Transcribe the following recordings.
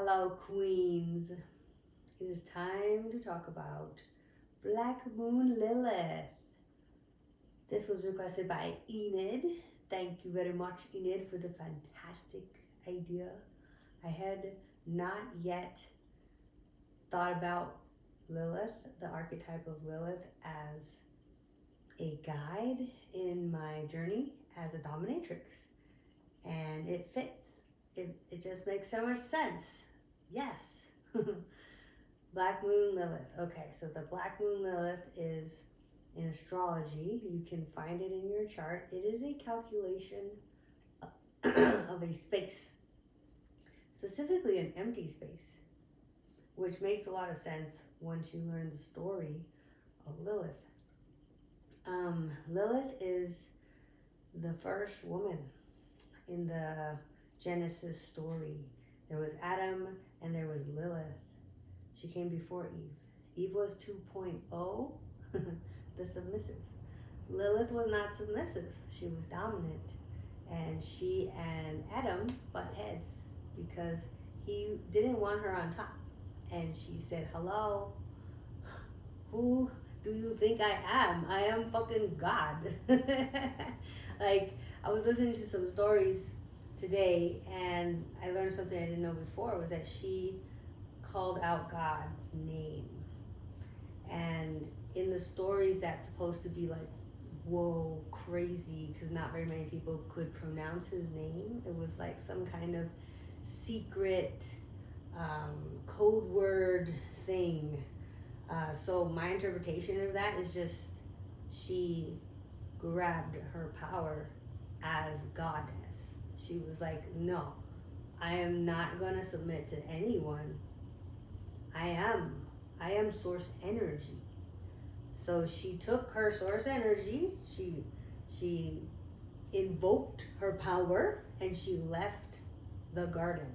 Hello, queens. It is time to talk about Black Moon Lilith. This was requested by Enid. Thank you very much, Enid, for the fantastic idea. I had not yet thought about Lilith, the archetype of Lilith, as a guide in my journey as a dominatrix. And it fits. It just makes so much sense. Yes. Black Moon Lilith. Okay, so the Black Moon Lilith is in astrology. You can find it in your chart. It is a calculation of a space, specifically an empty space, which makes a lot of sense once you learn the story of Lilith. Lilith is the first woman in the Genesis story. There was Adam and there was Lilith. She came before Eve. Eve was 2.0, the submissive. Lilith was not submissive. She was dominant. And she and Adam butt heads because he didn't want her on top. And she said, hello, who do you think I am? I am fucking God. Like, I was listening to some stories today and I learned something I didn't know before, was that she called out God's name. And in the stories that's supposed to be like, whoa, crazy, because not very many people could pronounce his name. It was like some kind of secret code word thing. So my interpretation of that is just she grabbed her power as goddess. She was like, no, I am not going to submit to anyone. I am source energy. So she took her source energy, she invoked her power, and she left the garden.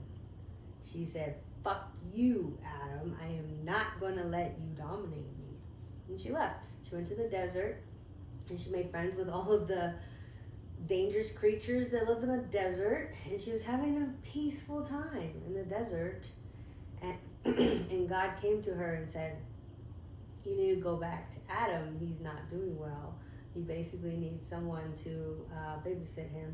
She said, fuck you, Adam. I am not going to let you dominate me. And she left. She went to the desert and she made friends with all of the dangerous creatures that live in the desert, and she was having a peaceful time in the desert. And God came to her and said, you need to go back to Adam. He's not doing well. He basically needs someone to babysit him.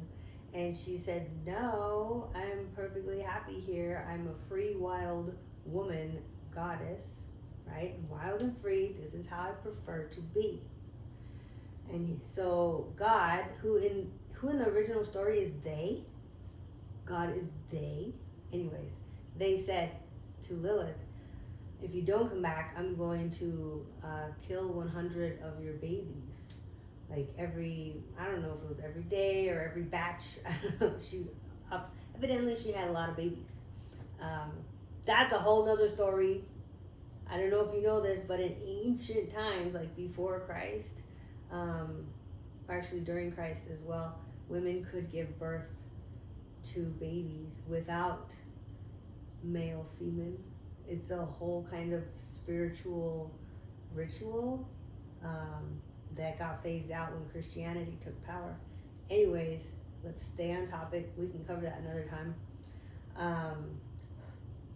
And she said, no, I'm perfectly happy here. I'm a free, wild woman goddess, right? Wild and free. This is how I prefer to be. And so God, who in the original story is they, God is they. Anyways, they said to Lilith, if you don't come back, I'm going to kill 100 of your babies. Like I don't know if it was every day or every batch. Evidently she had a lot of babies. That's a whole nother story. I don't know if you know this, but in ancient times, like before Christ, or actually during Christ as well, women could give birth to babies without male semen. It's a whole kind of spiritual ritual that got phased out when Christianity took power. Anyways, let's stay on topic. We can cover that another time.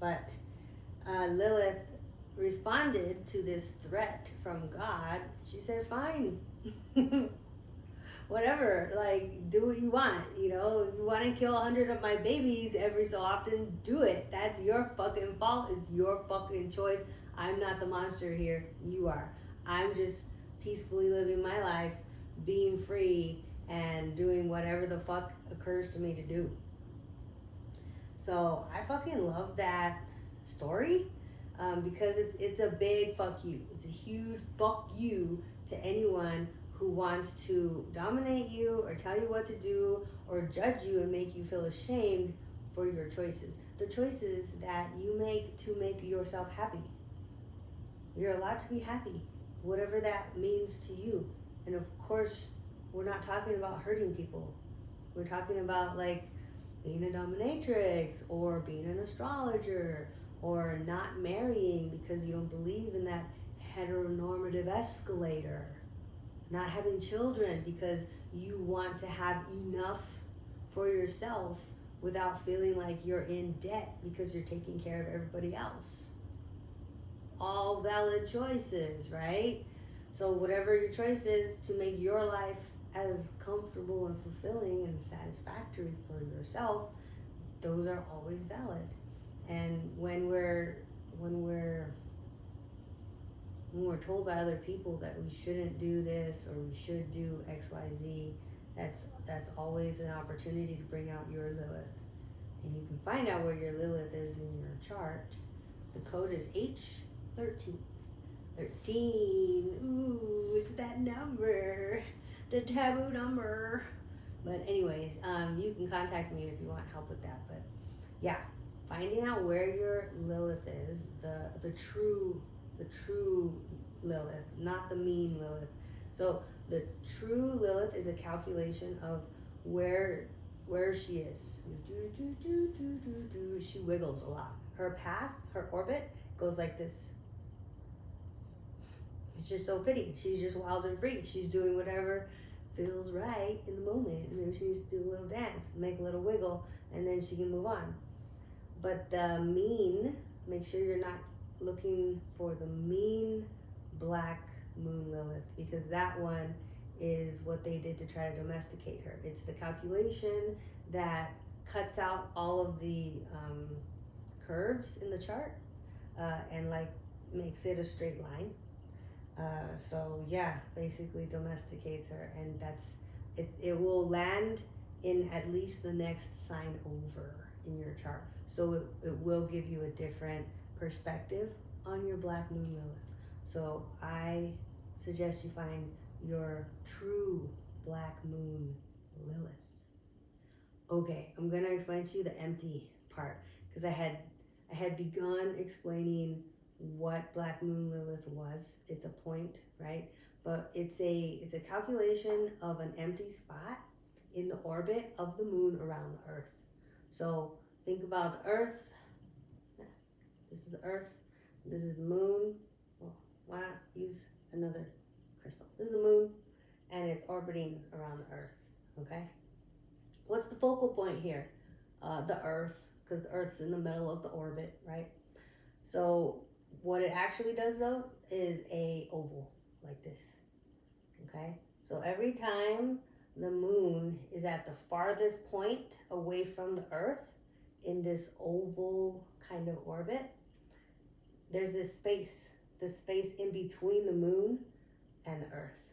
But Lilith responded to this threat from God. She said, fine. Whatever, like, do what you want, you know. If you want to kill 100 of my babies every so often, do it. That's your fucking fault. It's your fucking choice. I'm not the monster here. You are. I'm just peacefully living my life, being free, and doing whatever the fuck occurs to me to do. So I fucking love that story because it's a big fuck you. It's a huge fuck you to anyone who wants to dominate you or tell you what to do or judge you and make you feel ashamed for your choices. The choices that you make to make yourself happy. You're allowed to be happy, whatever that means to you. And of course, we're not talking about hurting people. We're talking about like being a dominatrix or being an astrologer or not marrying because you don't believe in that heteronormative escalator. Not having children because you want to have enough for yourself without feeling like you're in debt because you're taking care of everybody else. All valid choices, right? So whatever your choice is to make your life as comfortable and fulfilling and satisfactory for yourself, those are always valid. And when we're told by other people that we shouldn't do this or we should do XYZ, that's always an opportunity to bring out your Lilith. And you can find out where your Lilith is in your chart. The code is H13. 13. Ooh, it's that number. The taboo number. But anyways, you can contact me if you want help with that. But yeah, finding out where your Lilith is, the true Lilith, not the mean Lilith. So the true Lilith is a calculation of where she is. She wiggles a lot. Her path, her orbit goes like this. It's just so fitting. She's just wild and free. She's doing whatever feels right in the moment. Maybe she needs to do a little dance, make a little wiggle, and then she can move on. But the mean, make sure you're not looking for the mean Black Moon Lilith, because that one is what they did to try to domesticate her. It's the calculation that cuts out all of the curves in the chart and like makes it a straight line. So yeah, basically domesticates her, and that's it. It will land in at least the next sign over in your chart. So it will give you a different perspective on your Black Moon Lilith. So I suggest you find your true Black Moon Lilith. Okay, I'm gonna explain to you the empty part, because I had begun explaining what Black Moon Lilith was. It's a point, right? But it's a calculation of an empty spot in the orbit of the moon around the Earth. So think about the Earth. This is the Earth. This is the moon. Well, why not use another crystal? This is the moon, and it's orbiting around the Earth. Okay. What's the focal point here? The Earth, because the Earth's in the middle of the orbit, right? So what it actually does though is a oval like this. Okay, so every time the moon is at the farthest point away from the Earth in this oval kind of orbit, there's this space in between the moon and the Earth.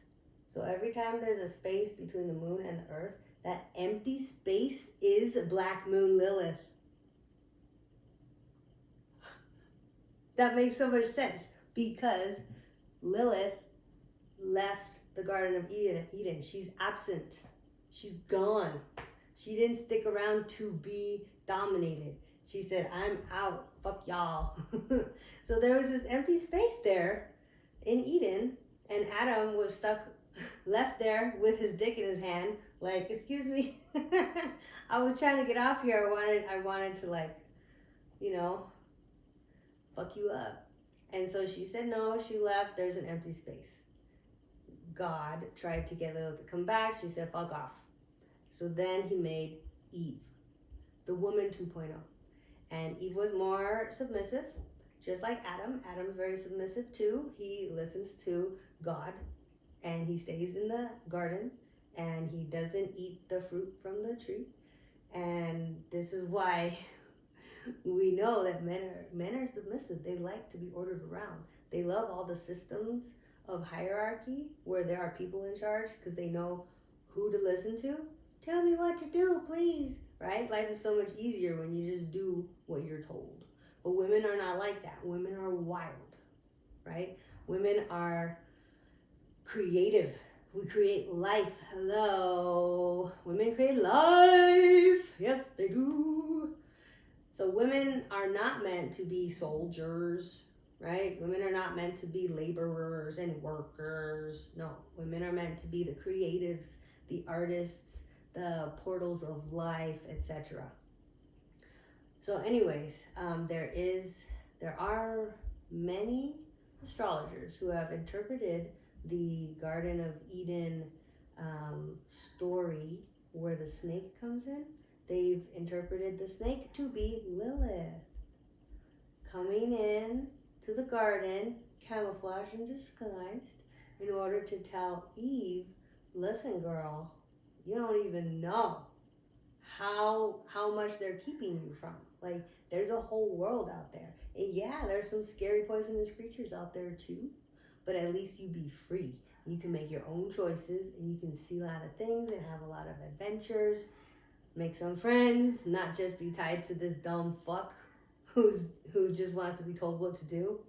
So every time there's a space between the moon and the Earth, that empty space is Black Moon Lilith. That makes so much sense, because Lilith left the Garden of Eden. She's absent. She's gone. She didn't stick around to be dominated. She said, I'm out. Fuck y'all. So there was this empty space there in Eden, and Adam was left there with his dick in his hand, like, excuse me. I was trying to get off here. I wanted to, like, fuck you up. And so she said no, she left, there's an empty space. God tried to get Lilith to come back. She said, fuck off. So then he made Eve, the woman 2.0. And Eve was more submissive, just like Adam. Adam's very submissive too. He listens to God, and he stays in the garden, and he doesn't eat the fruit from the tree. And this is why we know that men are submissive. They like to be ordered around. They love all the systems of hierarchy where there are people in charge, because they know who to listen to. Tell me what to do, please. Right? Life is so much easier when you just do what you're told. But women are not like that. Women are wild, right? Women are creative. We create life. Hello. Women create life. Yes, they do. So women are not meant to be soldiers, right? Women are not meant to be laborers and workers. No, women are meant to be the creatives, the artists, the portals of life, etc. So anyways, there are many astrologers who have interpreted the Garden of Eden story where the snake comes in they've interpreted the snake to be Lilith, coming in to the garden, camouflaged and disguised, in order to tell Eve, listen, girl, you don't even know how much they're keeping you from. Like, there's a whole world out there. And yeah, there's some scary poisonous creatures out there too, but at least you be free. You can make your own choices and you can see a lot of things and have a lot of adventures, make some friends, not just be tied to this dumb fuck who just wants to be told what to do.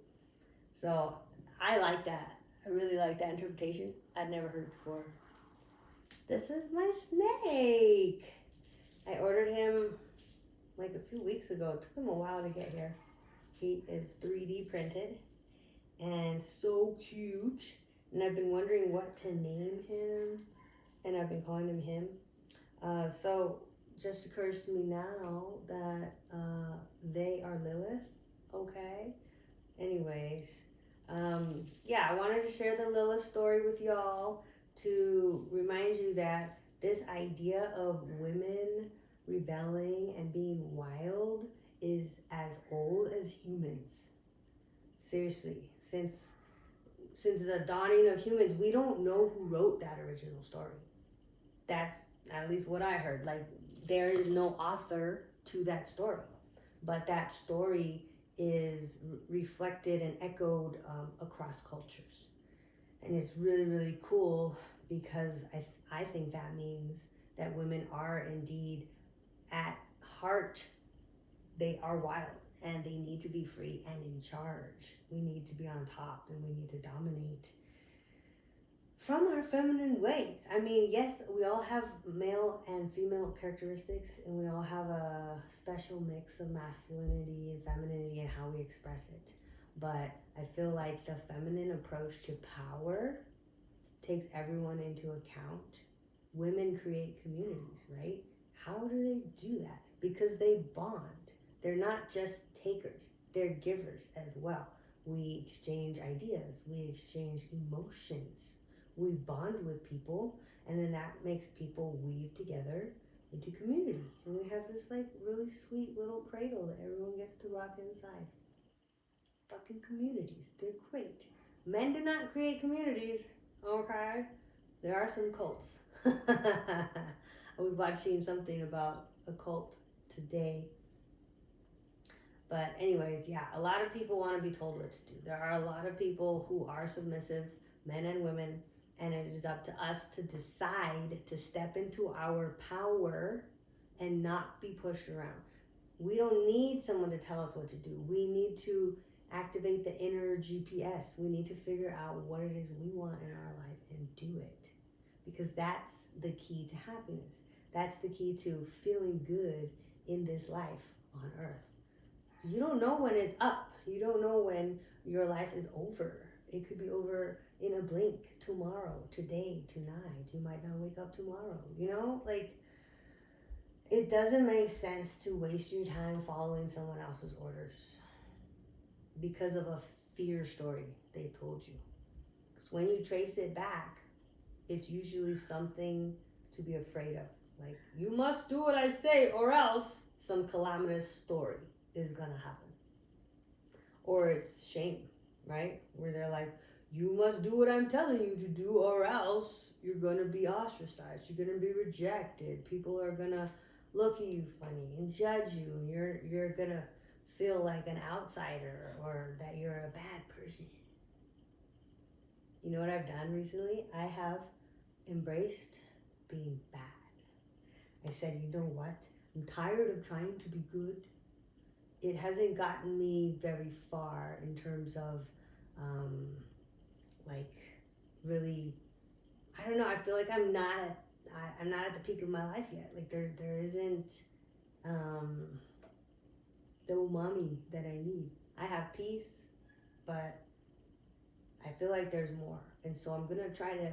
So I like that. I really like that interpretation. I'd never heard it before. This is my snake. I ordered him like a few weeks ago. It took him a while to get here. He is 3D printed and so cute. And I've been wondering what to name him. And I've been calling him him. So just occurs to me now that they are Lilith. Okay. Anyways, yeah, I wanted to share the Lilith story with y'all to remind you that this idea of women rebelling and being wild is as old as humans. Seriously, since the dawning of humans, we don't know who wrote that original story. That's at least what I heard. Like, there is no author to that story, but that story is reflected and echoed across cultures. And it's really, really cool because I think that means that women are indeed, at heart, they are wild and they need to be free and in charge. We need to be on top and we need to dominate from our feminine ways. I mean, yes, we all have male and female characteristics and we all have a special mix of masculinity and femininity and how we express it. But I feel like the feminine approach to power takes everyone into account. Women create communities, right? How do they do that? Because they bond. They're not just takers, they're givers as well. We exchange ideas, we exchange emotions, we bond with people, and then that makes people weave together into community. And we have this like really sweet little cradle that everyone gets to rock inside. Fucking communities, they're great. Men do not create communities, okay? There are some cults. I was watching something about a cult today. But anyways, yeah, a lot of people want to be told what to do. There are a lot of people who are submissive, men and women, and it is up to us to decide to step into our power and not be pushed around. We don't need someone to tell us what to do. We need to activate the inner GPS. We need to figure out what it is we want in our life and do it. Because that's the key to happiness. That's the key to feeling good in this life on earth. You don't know when it's up. You don't know when your life is over. It could be over in a blink, tomorrow, today, tonight. You might not wake up tomorrow. You know, like, it doesn't make sense to waste your time following someone else's orders because of a fear story they've told you. Because when you trace it back, it's usually something to be afraid of. Like, you must do what I say or else some calamitous story is gonna happen. Or it's shame, right? Where they're like, you must do what I'm telling you to do or else you're gonna be ostracized, you're gonna be rejected, people are gonna look at you funny and judge you, and you're gonna feel like an outsider or that you're a bad person. You know what I've done recently? I have embraced being bad. I said, you know what? I'm tired of trying to be good. It hasn't gotten me very far in terms of, like, really, I don't know. I feel like I'm not at the peak of my life yet. Like, there isn't the umami that I need. I have peace, but I feel like there's more. And so I'm gonna try to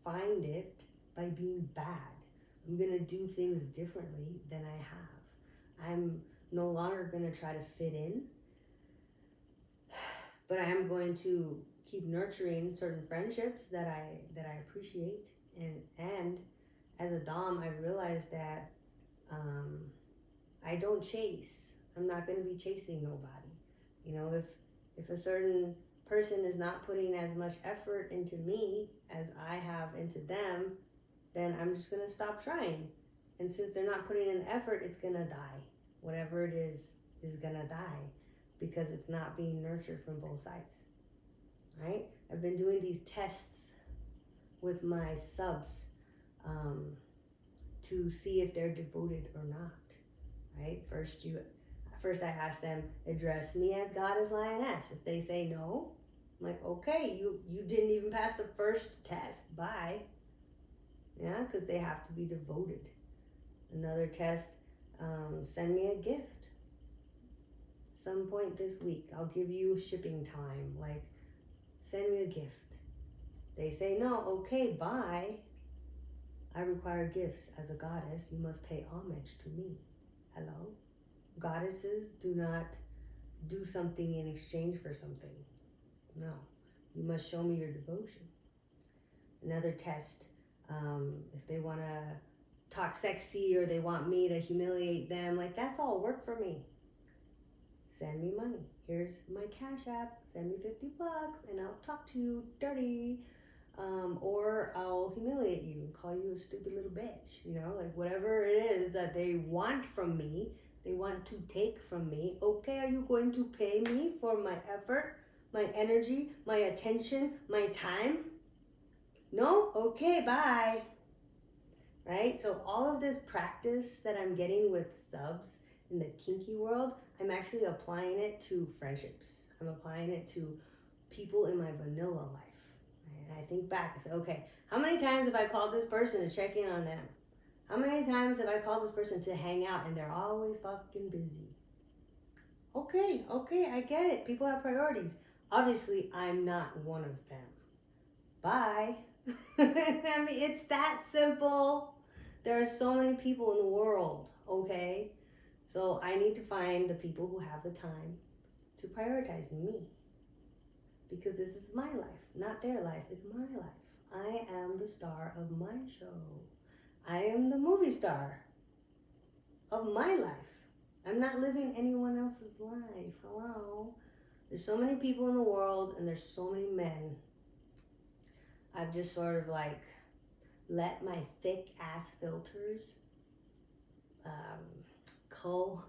find it by being bad. I'm gonna do things differently than I have. I'm no longer gonna try to fit in, but I am going to keep nurturing certain friendships that I appreciate. And as a Dom, I realized that I don't chase. I'm not going to be chasing nobody. You know, if a certain person is not putting as much effort into me as I have into them, then I'm just going to stop trying. And since they're not putting in the effort, it's going to die. Whatever it is going to die because it's not being nurtured from both sides. Right? I've been doing these tests with my subs to see if they're devoted or not. Right? First I ask them, address me as Goddess Lioness. If they say no, I'm like, okay, you didn't even pass the first test. Bye. Yeah, because they have to be devoted. Another test, send me a gift. Some point this week, I'll give you shipping time. Like, send me a gift. They say no, okay, bye. I require gifts as a goddess. You must pay homage to me. Hello? Goddesses do not do something in exchange for something. No. You must show me your devotion. Another test, if they want to talk sexy or they want me to humiliate them, like, that's all work for me. Send me money. Here's my Cash App. Send me $50 and I'll talk to you dirty. Or I'll humiliate you and call you a stupid little bitch. You know, like whatever it is that they want from me, they want to take from me. Okay, are you going to pay me for my effort, my energy, my attention, my time? No? Okay, bye. Right? So all of this practice that I'm getting with subs in the kinky world, I'm actually applying it to friendships. I'm applying it to people in my vanilla life. And I think back, I say, okay, how many times have I called this person to check in on them? How many times have I called this person to hang out and they're always fucking busy? Okay, I get it. People have priorities. Obviously, I'm not one of them. Bye. I mean, it's that simple. There are so many people in the world, okay? So I need to find the people who have the time to prioritize me. Because this is my life, not their life, it's my life. I am the star of my show. I am the movie star of my life. I'm not living anyone else's life. Hello? There's so many people in the world and there's so many men. I've just sort of like let my thick ass filters cull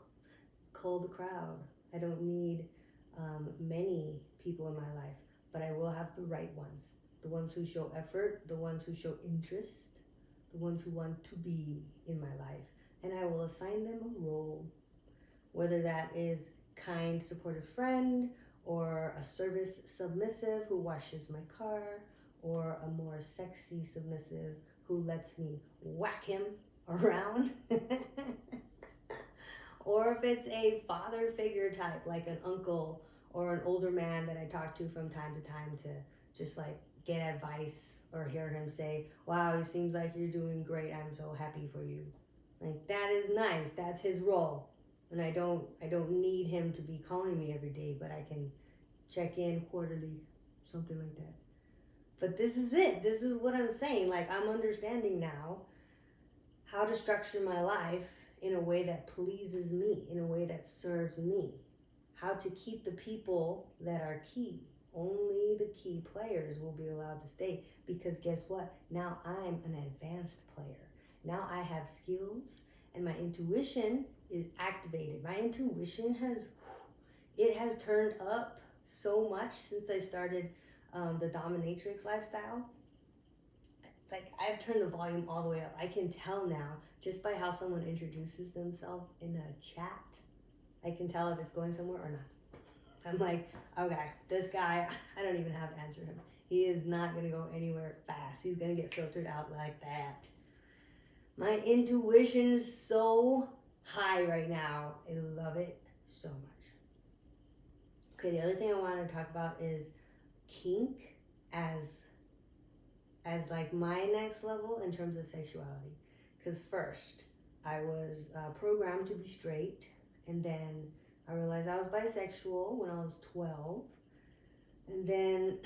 the crowd. I don't need many people in my life, but I will have the right ones. The ones who show effort, the ones who show interest, the ones who want to be in my life. And I will assign them a role, whether that is kind, supportive friend, or a service submissive who washes my car, or a more sexy submissive who lets me whack him around. Or if it's a father figure type, like an uncle or an older man that I talk to from time to time to just like get advice or hear him say, wow, it seems like you're doing great. I'm so happy for you. Like, that is nice. That's his role. And I don't need him to be calling me every day, but I can check in quarterly, something like that. But this is it. This is what I'm saying. Like, I'm understanding now how to structure my life in a way that pleases me, in a way that serves me. How to keep the people that are key. Only the key players will be allowed to stay, because guess what? Now I'm an advanced player. Now I have skills and my intuition is activated. My intuition has turned up so much since I started the dominatrix lifestyle. It's like I've turned the volume all the way up. I can tell now just by how someone introduces themselves in a chat. I can tell if it's going somewhere or not. I'm like, okay, this guy, I don't even have to answer him. He is not going to go anywhere fast. He's going to get filtered out like that. My intuition is so high right now. I love it so much. Okay, the other thing I wanted to talk about is kink as like my next level in terms of sexuality. Because first, I was programmed to be straight, and then I realized I was bisexual when I was 12. And then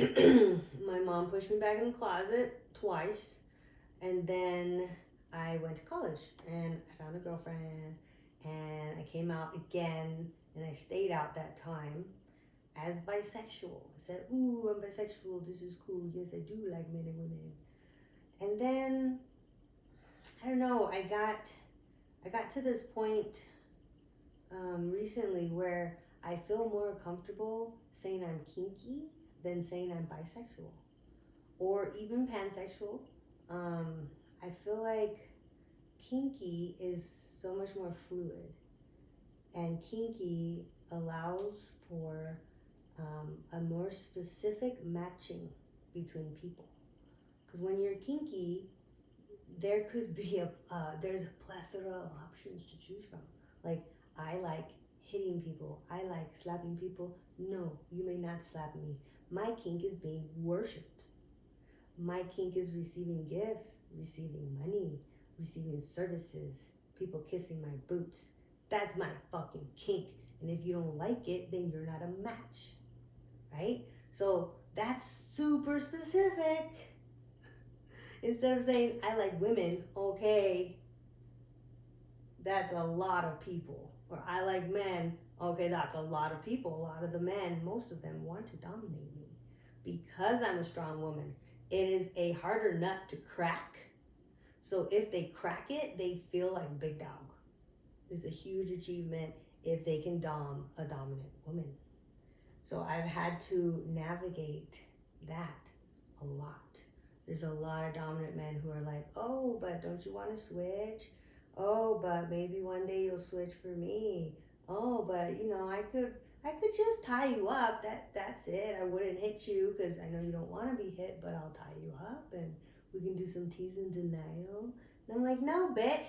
my mom pushed me back in the closet twice. And then I went to college and I found a girlfriend and I came out again and I stayed out that time as bisexual. I said, ooh, I'm bisexual. This is cool. Yes, I do like men and women. And then, I don't know, I got to this point recently where I feel more comfortable saying I'm kinky than saying I'm bisexual or even pansexual. I feel like kinky is so much more fluid, and kinky allows for a more specific matching between people. Because when you're kinky, there could be there's a plethora of options to choose from. Like, I like hitting people. I like slapping people. No, you may not slap me. My kink is being worshipped. My kink is receiving gifts, receiving money, receiving services, people kissing my boots. That's my fucking kink. And if you don't like it, then you're not a match, right? So that's super specific. Instead of saying, I like women, okay, that's a lot of people. Or I like men, okay, that's a lot of people. A lot of the men, most of them want to dominate me. Because I'm a strong woman, it is a harder nut to crack. So if they crack it, they feel like big dog. It's a huge achievement if they can dom a dominant woman. So I've had to navigate that a lot. There's a lot of dominant men who are like, oh, but don't you want to switch? Oh, but maybe one day you'll switch for me. Oh, but you know, I could just tie you up. That's it. I wouldn't hit you because I know you don't want to be hit, but I'll tie you up and we can do some tease and denial. And I'm like, no, bitch.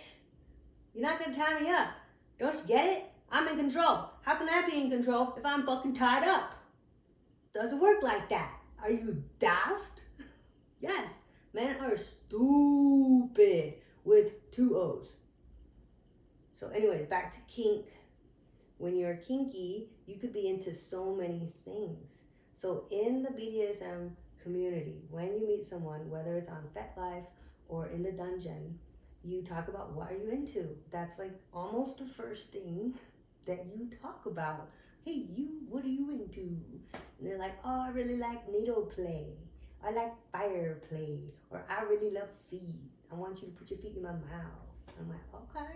You're not gonna tie me up. Don't you get it? I'm in control. How can I be in control if I'm fucking tied up? Doesn't work like that. Are you daft? Yes, men are stupid with 2 O's. So anyways, back to kink. When you're kinky, you could be into so many things. So in the BDSM community, when you meet someone, whether it's on FetLife or in the dungeon, you talk about what are you into. That's like almost the first thing that you talk about. Hey, what are you into? And they're like, oh, I really like needle play. I like fire play. Or I really love feet. I want you to put your feet in my mouth. I'm like, okay,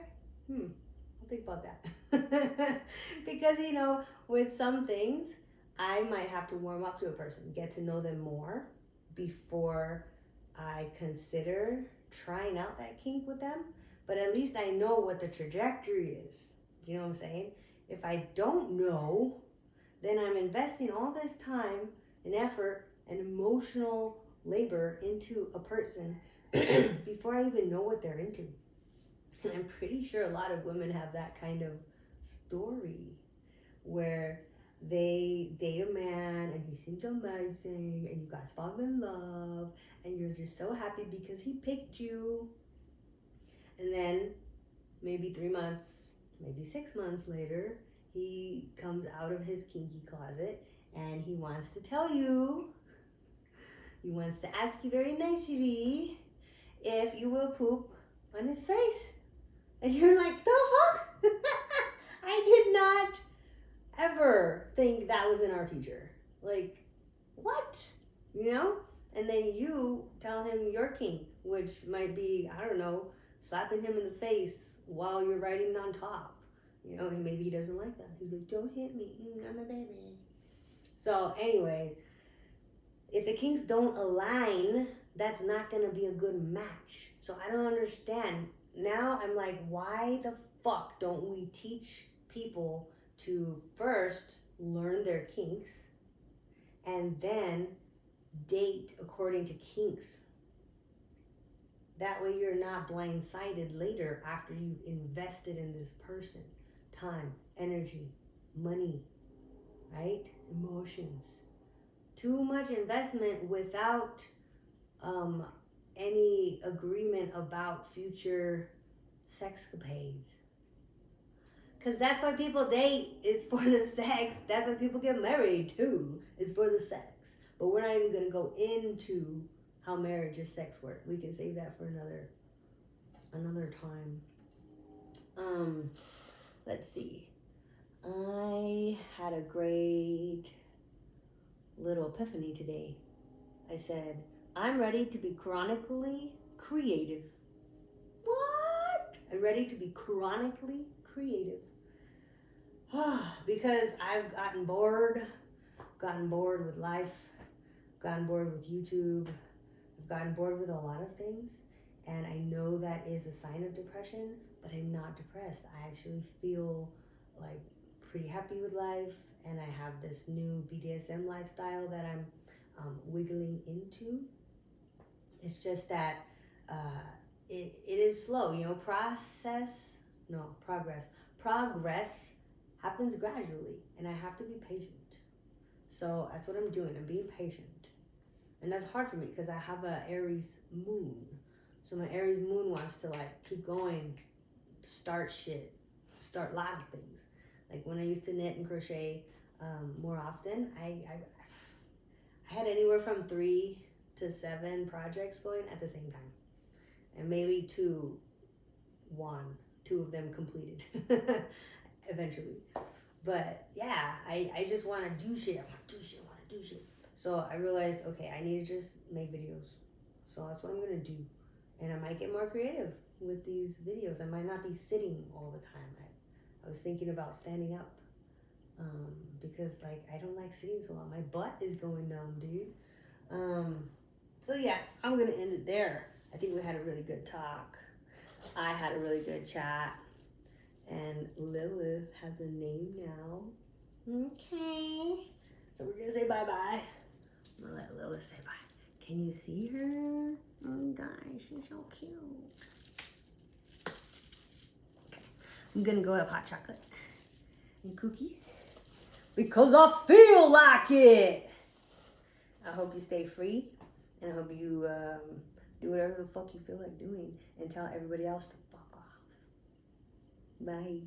I'll think about that. Because, you know, with some things, I might have to warm up to a person, get to know them more before I consider trying out that kink with them. But at least I know what the trajectory is. You know what I'm saying? If I don't know, then I'm investing all this time and effort and emotional labor into a person before I even know what they're into. And I'm pretty sure a lot of women have that kind of story where they date a man and he seems amazing and you guys fall in love and you're just so happy because he picked you. And then maybe 3 months, maybe 6 months later, he comes out of his kinky closet and he wants to tell you, he wants to ask you very nicely if you will poop on his face. And you're like, the fuck? I did not ever think that was in our future. Like, what? You know? And then you tell him your kink, which might be, I don't know, slapping him in the face while you're riding on top. You know, and maybe he doesn't like that. He's like, don't hit me, I'm a baby. So anyway, if the kinks don't align, that's not gonna be a good match. So I don't understand. Now I'm like, why the fuck don't we teach people to first learn their kinks and then date according to kinks? That way you're not blindsided later after you've invested in this person. Time, energy, money, right? Emotions. Too much investment without any agreement about future sexcapades. Because that's why people date, it's for the sex. That's why people get married too, it's for the sex. But we're not even going to go into how marriage is sex work. We can save that for another time. Let's see. I had a great little epiphany today. I said, I'm ready to be chronically creative. What? I'm ready to be chronically creative. Because I've gotten bored with life, gotten bored with YouTube, I've gotten bored with a lot of things, and I know that is a sign of depression, but I'm not depressed. I actually feel like pretty happy with life, and I have this new BDSM lifestyle that I'm wiggling into. It's just that it is slow, you know. Progress happens gradually, and I have to be patient. So that's what I'm doing. I'm being patient. And that's hard for me because I have a Aries moon. So my Aries moon wants to like keep going, start a lot of things. Like when I used to knit and crochet more often, I had anywhere from 3 to 7 projects going at the same time. And maybe 2 of them completed eventually. But yeah, I just want to do shit. I want to do shit. So I realized, okay, I need to just make videos. So that's what I'm going to do. And I might get more creative with these videos. I might not be sitting all the time. I was thinking about standing up because like I don't like sitting so long. My butt is going numb, dude. So yeah, I'm going to end it there. I think we had a really good talk. I had a really good chat. And Lilith has a name now. Okay. So we're going to say bye-bye. I'm going to let Lilith say bye. Can you see her? Oh, gosh, she's so cute. Okay. I'm going to go have hot chocolate and cookies because I feel like it. I hope you stay free. And I hope you do whatever the fuck you feel like doing and tell everybody else to fuck off. Bye.